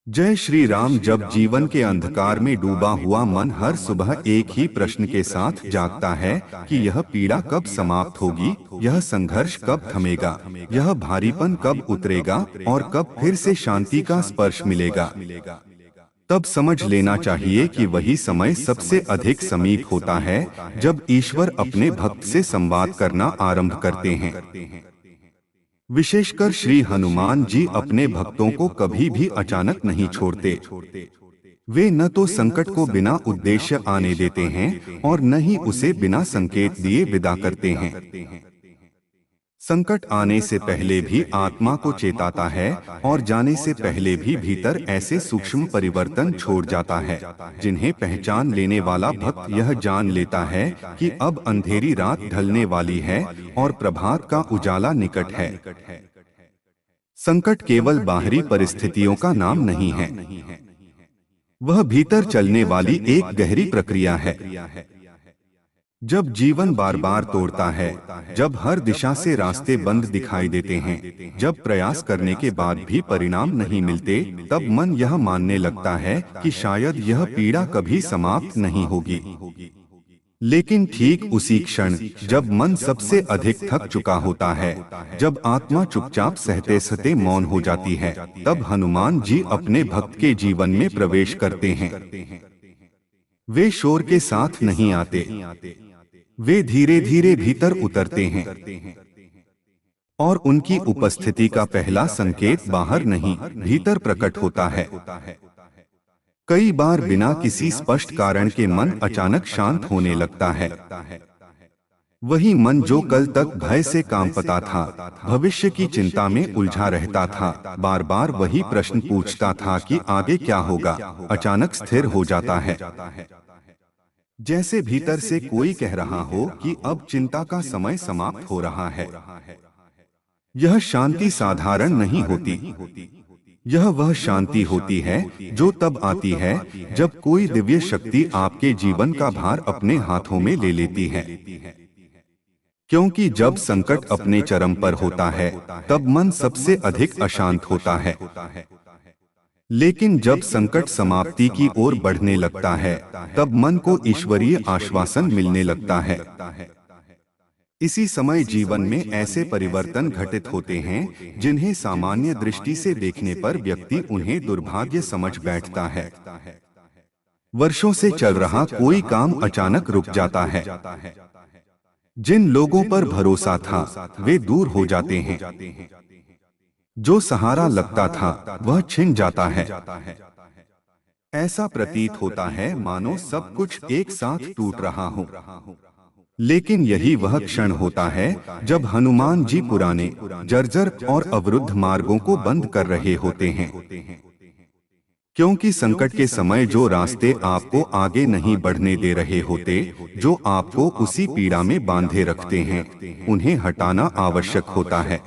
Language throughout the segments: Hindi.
जय श्री राम। जब जीवन के अंधकार में डूबा हुआ मन हर सुबह एक ही प्रश्न के साथ जागता है कि यह पीड़ा कब समाप्त होगी, यह संघर्ष कब थमेगा, यह भारीपन कब उतरेगा और कब फिर से शांति का स्पर्श मिलेगा, तब समझ लेना चाहिए कि वही समय सबसे अधिक समीप होता है जब ईश्वर अपने भक्त से संवाद करना आरंभ करते हैं। विशेषकर श्री हनुमान जी अपने भक्तों को कभी भी अचानक नहीं छोड़ते। वे न तो संकट को बिना उद्देश्य आने देते हैं और न ही उसे बिना संकेत दिए विदा करते हैं। संकट आने से पहले भी आत्मा को चेताता है और जाने से पहले भी भीतर ऐसे सूक्ष्म परिवर्तन छोड़ जाता है जिन्हें पहचान लेने वाला भक्त यह जान लेता है कि अब अंधेरी रात ढलने वाली है और प्रभात का उजाला निकट है। संकट केवल बाहरी परिस्थितियों का नाम नहीं है, वह भीतर चलने वाली एक गहरी प्रक्रिया है। जब जीवन बार बार तोड़ता है, जब हर दिशा से रास्ते बंद दिखाई देते हैं, जब प्रयास करने के बाद भी परिणाम नहीं मिलते, तब मन यह मानने लगता है कि शायद यह पीड़ा कभी समाप्त नहीं होगी। लेकिन ठीक उसी क्षण जब मन सबसे अधिक थक चुका होता है, जब आत्मा चुपचाप सहते सहते मौन हो जाती है, तब हनुमान जी अपने भक्त के जीवन में प्रवेश करते हैं। वे शोर के साथ नहीं आते, वे धीरे धीरे भीतर उतरते हैं और उनकी उपस्थिति का पहला संकेत बाहर नहीं, भीतर प्रकट होता है। कई बार बिना किसी स्पष्ट कारण के मन अचानक शांत होने लगता है। वही मन जो कल तक भय से कांपता था, भविष्य की चिंता में उलझा रहता था, बार बार वही प्रश्न पूछता था कि आगे क्या होगा, अचानक स्थिर हो जाता है। जैसे भीतर से कोई कह रहा हो कि अब चिंता का समय समाप्त हो रहा है। यह शांति साधारण नहीं होती, यह वह शांति होती है जो तब आती है जब कोई दिव्य शक्ति आपके जीवन का भार अपने हाथों में ले लेती है। क्योंकि जब संकट अपने चरम पर होता है, तब मन सबसे अधिक अशांत होता है। लेकिन जब संकट समाप्ति की ओर बढ़ने लगता है, तब मन को ईश्वरीय आश्वासन मिलने लगता है। इसी समय जीवन में ऐसे परिवर्तन घटित होते हैं जिन्हें सामान्य दृष्टि से देखने पर व्यक्ति उन्हें दुर्भाग्य समझ बैठता है। वर्षों से चल रहा कोई काम अचानक रुक जाता है। जिन लोगों पर भरोसा था वे दूर हो जाते हैं। जो सहारा लगता था वह छिन जाता है। ऐसा प्रतीत होता है मानो सब कुछ एक साथ टूट रहा हो। लेकिन यही वह क्षण होता है जब हनुमान जी पुराने, जर्जर और अवरुद्ध मार्गों को बंद कर रहे होते हैं। क्योंकि संकट के समय जो रास्ते आपको आगे नहीं बढ़ने दे रहे होते, जो आपको उसी पीड़ा में बांधे रखते हैं, उन्हें हटाना आवश्यक होता है।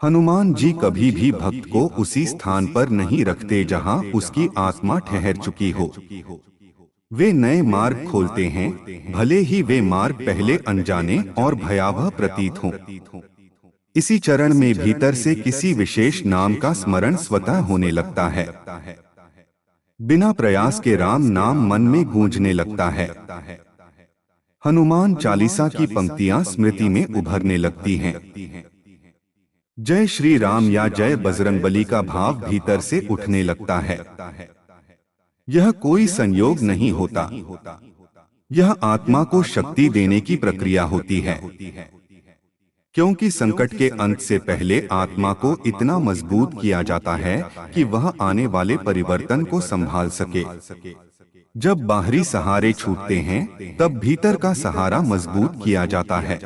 हनुमान जी कभी भी भक्त को उसी स्थान पर नहीं रखते जहां उसकी आत्मा ठहर चुकी हो। वे नए मार्ग खोलते हैं, भले ही वे मार्ग पहले अनजाने और भयावह प्रतीत हों। इसी चरण में भीतर से किसी विशेष नाम का स्मरण स्वतः होने लगता है। बिना प्रयास के राम नाम मन में गूंजने लगता है। हनुमान चालीसा की पंक्तियां स्मृति में उभरने लगती हैं। जय श्री राम या जय बजरंगबली का भाव भीतर से उठने लगता है। यह कोई संयोग नहीं होता, यह आत्मा को शक्ति देने की प्रक्रिया होती है। क्योंकि संकट के अंत से पहले आत्मा को इतना मजबूत किया जाता है कि वह आने वाले परिवर्तन को संभाल सके। जब बाहरी सहारे छूटते हैं, तब भीतर का सहारा मजबूत किया जाता है।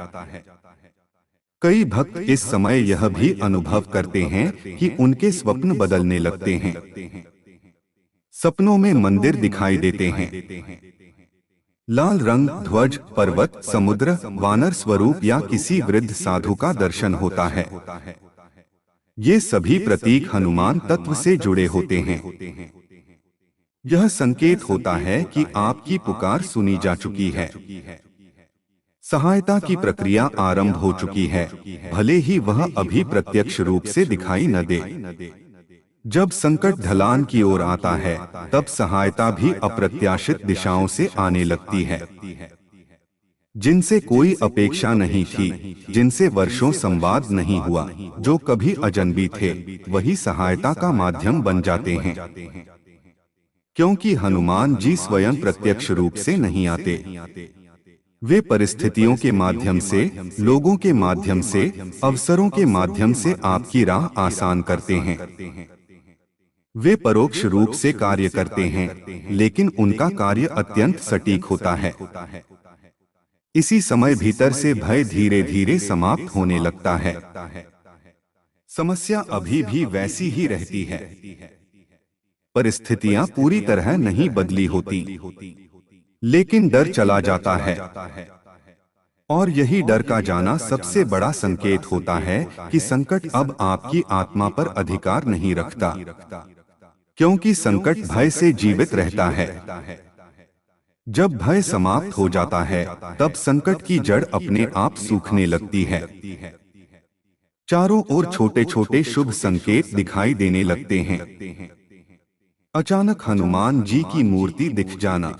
कई भक्त इस समय यह भी अनुभव करते हैं कि उनके स्वप्न बदलने लगते हैं। सपनों में मंदिर दिखाई देते हैं, लाल रंग, ध्वज, पर्वत, समुद्र, वानर स्वरूप या किसी वृद्ध साधु का दर्शन होता है। ये सभी प्रतीक हनुमान तत्व से जुड़े होते हैं। यह संकेत होता है कि आपकी पुकार सुनी जा चुकी है। सहायता की प्रक्रिया आरंभ हो चुकी है, भले ही वह अभी प्रत्यक्ष रूप से दिखाई न दे। जब संकट ढलान की ओर आता है, तब सहायता भी अप्रत्याशित दिशाओं से आने लगती है। जिनसे कोई अपेक्षा नहीं थी, जिनसे वर्षों संवाद नहीं हुआ, जो कभी अजनबी थे, वही सहायता का माध्यम बन जाते हैं। क्योंकि हनुमान जी स्वयं प्रत्यक्ष रूप से नहीं आते, वे परिस्थितियों के माध्यम से, लोगों के माध्यम से, अवसरों के माध्यम से आपकी राह आसान करते हैं। वे परोक्ष रूप से कार्य करते हैं, लेकिन उनका कार्य अत्यंत सटीक होता है। इसी समय भीतर से भय धीरे धीरे समाप्त होने लगता है। समस्या अभी भी वैसी ही रहती है, परिस्थितियां पूरी तरह नहीं बदली होती, लेकिन डर चला जाता है। और यही डर का जाना सबसे बड़ा संकेत होता है कि संकट अब आपकी आत्मा पर अधिकार नहीं रखता, क्योंकि संकट भय से जीवित रहता है। जब भय समाप्त हो जाता है, तब संकट की जड़ अपने आप सूखने लगती है। चारों ओर छोटे छोटे शुभ संकेत दिखाई देने लगते हैं। अचानक हनुमान जी की मूर्ति दिख जाना,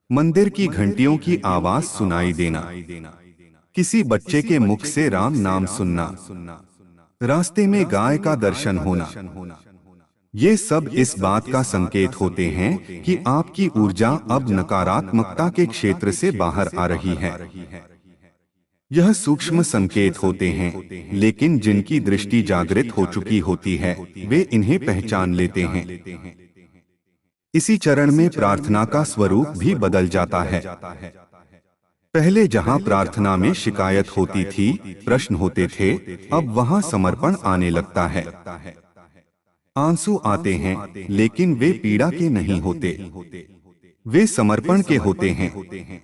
मंदिर की घंटियों की आवाज सुनाई देना, किसी बच्चे के मुख से राम नाम सुनना, रास्ते में गाय का दर्शन होना, ये सब इस बात का संकेत होते हैं कि आपकी ऊर्जा अब नकारात्मकता के क्षेत्र से बाहर आ रही है। यह सूक्ष्म संकेत होते हैं, लेकिन जिनकी दृष्टि जागृत हो चुकी होती है, वे इन्हें पहचान लेते हैं। इसी चरण में प्रार्थना का स्वरूप भी बदल जाता है। पहले जहां प्रार्थना में शिकायत होती थी, प्रश्न होते थे, अब वहां समर्पण आने लगता है। आंसू आते हैं, लेकिन वे पीड़ा के नहीं होते, वे समर्पण के होते हैं।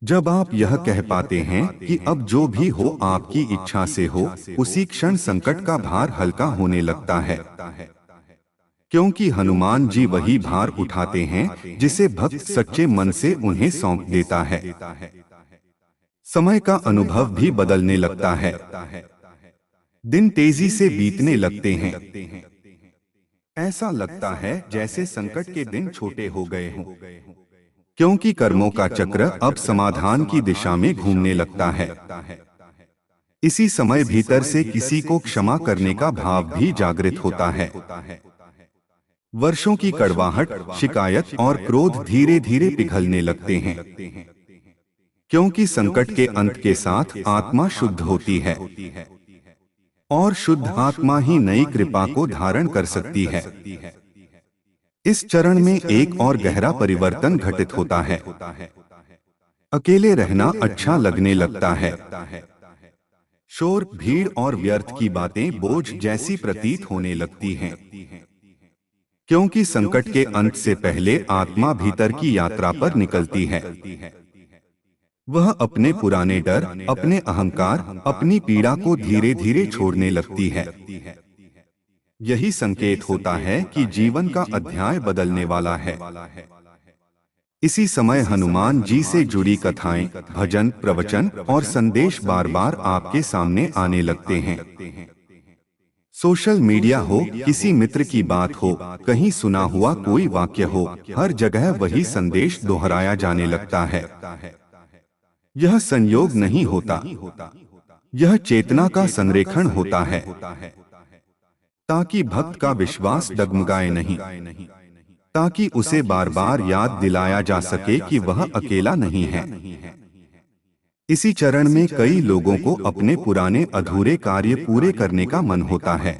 जब आप यह कह पाते हैं कि अब जो भी हो आपकी इच्छा से हो, उसी क्षण संकट का भार हल्का होने लगता है। क्योंकि हनुमान जी वही भार उठाते हैं जिसे भक्त सच्चे मन से उन्हें सौंप देता है। समय का अनुभव भी बदलने लगता है, दिन तेजी से बीतने लगते हैं। ऐसा लगता है जैसे संकट के दिन छोटे हो गए हों, क्योंकि कर्मों का चक्र अब समाधान की दिशा में घूमने लगता है। इसी समय भीतर से किसी को क्षमा करने का भाव भी जागृत होता है। वर्षों की कड़वाहट, शिकायत और क्रोध धीरे धीरे पिघलने लगते हैं, क्योंकि संकट के अंत के साथ आत्मा शुद्ध होती है, और शुद्ध आत्मा ही नई कृपा को धारण कर सकती है। इस चरण में एक और गहरा परिवर्तन घटित होता है। अकेले रहना अच्छा लगने लगता है। शोर, भीड़ और व्यर्थ की बातें बोझ जैसी प्रतीत होने लगती हैं, क्योंकि संकट के अंत से पहले आत्मा भीतर की यात्रा पर निकलती है। वह अपने पुराने डर, अपने अहंकार, अपनी पीड़ा को धीरे धीरे छोड़ने लगती है। यही संकेत होता है कि जीवन का अध्याय बदलने वाला है। इसी समय हनुमान जी से जुड़ी कथाएं, भजन, प्रवचन और संदेश बार बार आपके सामने आने लगते हैं। सोशल मीडिया हो, किसी मित्र की बात हो, कहीं सुना हुआ कोई वाक्य हो, हर जगह वही संदेश दोहराया जाने लगता है। यह संयोग नहीं होता, यह चेतना का संरेखण होता है, ताकि भक्त का विश्वास डगमगाए नहीं, ताकि उसे बार बार याद दिलाया जा सके कि वह अकेला नहीं है। इसी चरण में कई लोगों को अपने पुराने अधूरे कार्य पूरे करने का मन होता है।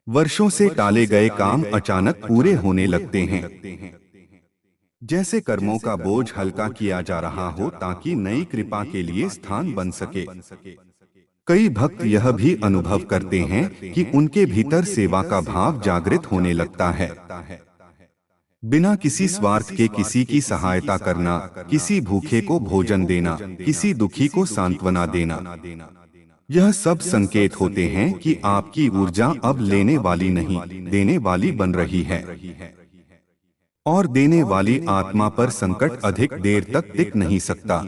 वर्षों से टाले गए काम अचानक पूरे होने लगते हैं, जैसे कर्मों का बोझ हल्का किया जा रहा हो ताकि नई कृपा के लिए स्थान बन सके। कई भक्त यह भी अनुभव करते हैं कि उनके भीतर सेवा का भाव जागृत होने लगता है। बिना किसी स्वार्थ के किसी की सहायता करना, किसी भूखे को भोजन देना, किसी दुखी को सांत्वना देना, यह सब संकेत होते हैं कि आपकी ऊर्जा अब लेने वाली नहीं, देने वाली बन रही है। और देने वाली आत्मा पर संकट अधिक देर तक टिक नहीं सकता।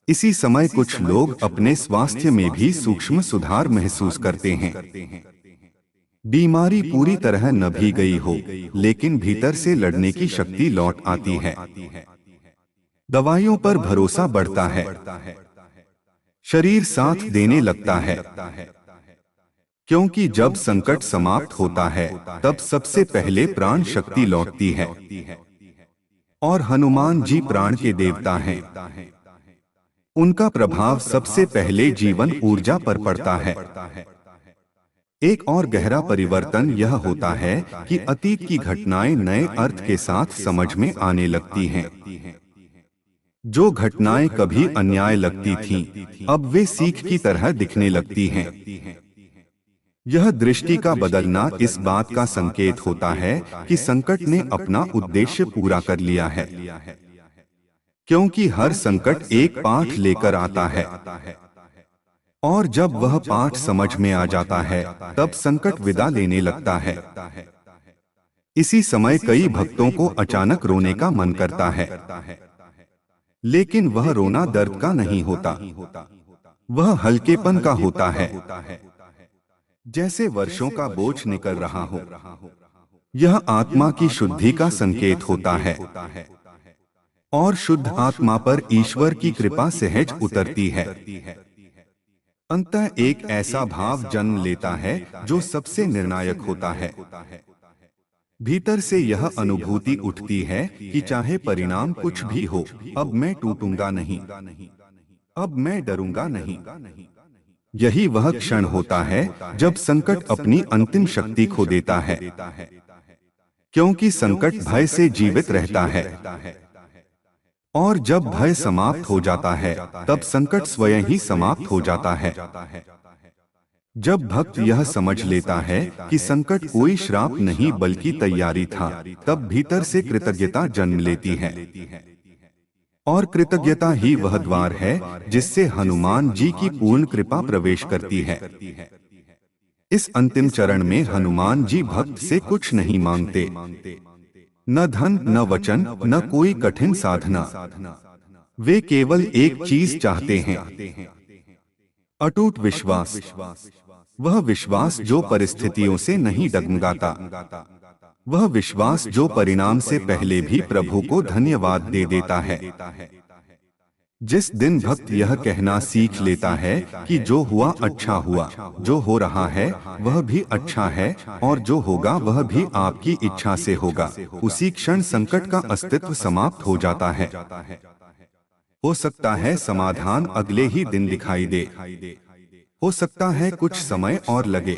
इसी समय कुछ लोग अपने स्वास्थ्य में भी सूक्ष्म सुधार महसूस करते हैं। बीमारी पूरी तरह न भी गई हो, लेकिन भीतर से लड़ने की शक्ति लौट आती है। दवाइयों पर भरोसा बढ़ता है, शरीर साथ देने लगता है, क्योंकि जब संकट समाप्त होता है तब सबसे पहले प्राण शक्ति लौटती है। और हनुमान जी प्राण के देवता हैं। उनका प्रभाव सबसे पहले जीवन ऊर्जा पर पड़ता है। एक और गहरा परिवर्तन यह होता है कि अतीत की घटनाएं नए अर्थ के साथ समझ में आने लगती हैं। जो घटनाएं कभी अन्याय लगती थीं, अब वे सीख की तरह दिखने लगती हैं। यह दृष्टि का बदलना इस बात का संकेत होता है कि संकट ने अपना उद्देश्य पूरा कर लिया है, क्योंकि हर संकट एक पाठ लेकर आता है। और जब वह पाठ समझ में आ जाता है तब संकट विदा लेने लगता है। इसी समय कई भक्तों को अचानक रोने का मन करता है, लेकिन वह रोना दर्द का नहीं होता, वह हल्केपन का होता है, जैसे वर्षों का बोझ निकल रहा हो। यह आत्मा की शुद्धि का संकेत होता है, और शुद्ध आत्मा पर ईश्वर की कृपा सहज उतरती है। अंततः एक ऐसा भाव जन्म लेता है जो सबसे निर्णायक होता है। भीतर से यह अनुभूति उठती है कि चाहे परिणाम कुछ भी हो, अब मैं टूटूंगा नहीं, अब मैं डरूंगा नहीं। यही वह क्षण होता है जब संकट अपनी अंतिम शक्ति खो देता है, क्योंकि संकट भय से जीवित रहता है। और जब भय समाप्त हो जाता है तब संकट स्वयं ही समाप्त हो जाता है। जब भक्त यह समझ लेता है कि संकट कोई श्राप नहीं बल्कि तैयारी था, तब भीतर से कृतज्ञता जन्म लेती है। और कृतज्ञता ही वह द्वार है जिससे हनुमान जी की पूर्ण कृपा प्रवेश करती है। इस अंतिम चरण में हनुमान जी भक्त से कुछ नहीं मांगते, न धन, न वचन, न कोई कठिन साधना। वे केवल एक चीज चाहते हैं, अटूट विश्वास। वह विश्वास जो परिस्थितियों से नहीं डगमगाता, वह विश्वास जो परिणाम से पहले भी प्रभु को धन्यवाद दे देता है। जिस दिन भक्त यह कहना सीख लेता है कि जो हुआ अच्छा हुआ, जो हो रहा है वह भी अच्छा है, और जो होगा वह भी आपकी इच्छा से होगा, उसी क्षण संकट का अस्तित्व समाप्त हो जाता है। हो सकता है समाधान अगले ही दिन दिखाई दे, हो सकता है कुछ समय और लगे,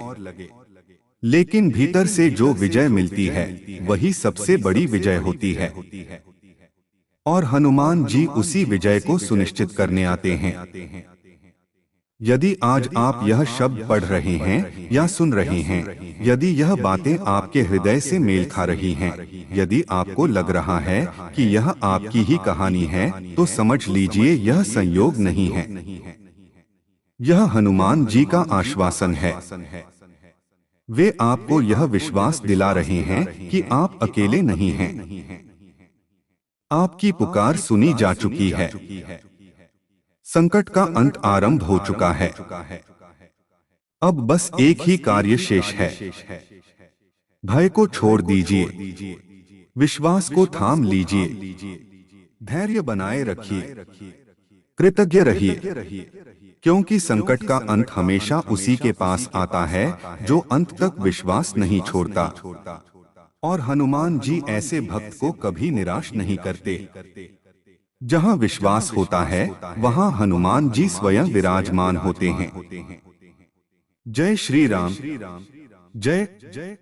लेकिन भीतर से जो विजय मिलती है वही सबसे बड़ी विजय होती है। और हनुमान जी उसी विजय को सुनिश्चित करने आते हैं। यदि आज आप यह शब्द पढ़ रहे हैं या सुन रहे हैं, यदि यह बातें आपके हृदय से मेल खा रही हैं, यदि आपको लग रहा है कि यह आपकी ही कहानी है, तो समझ लीजिए यह संयोग नहीं है, यह हनुमान जी का आश्वासन है। वे आपको यह विश्वास दिला रहे हैं कि आप अकेले नहीं हैं, आपकी पुकार सुनी जा चुकी है, संकट का अंत आरंभ हो चुका है, अब बस एक ही कार्य शेष है। भय को छोड़ दीजिए, विश्वास को थाम लीजिए, धैर्य बनाए रखिए, कृतज्ञ रहिए, क्योंकि संकट का अंत हमेशा उसी के पास आता है जो अंत तक विश्वास नहीं छोड़ता। और हनुमान जी ऐसे भक्त को कभी निराश नहीं करते। जहां विश्वास होता है वहां हनुमान जी स्वयं विराजमान होते हैं। जय श्री राम। जय जय।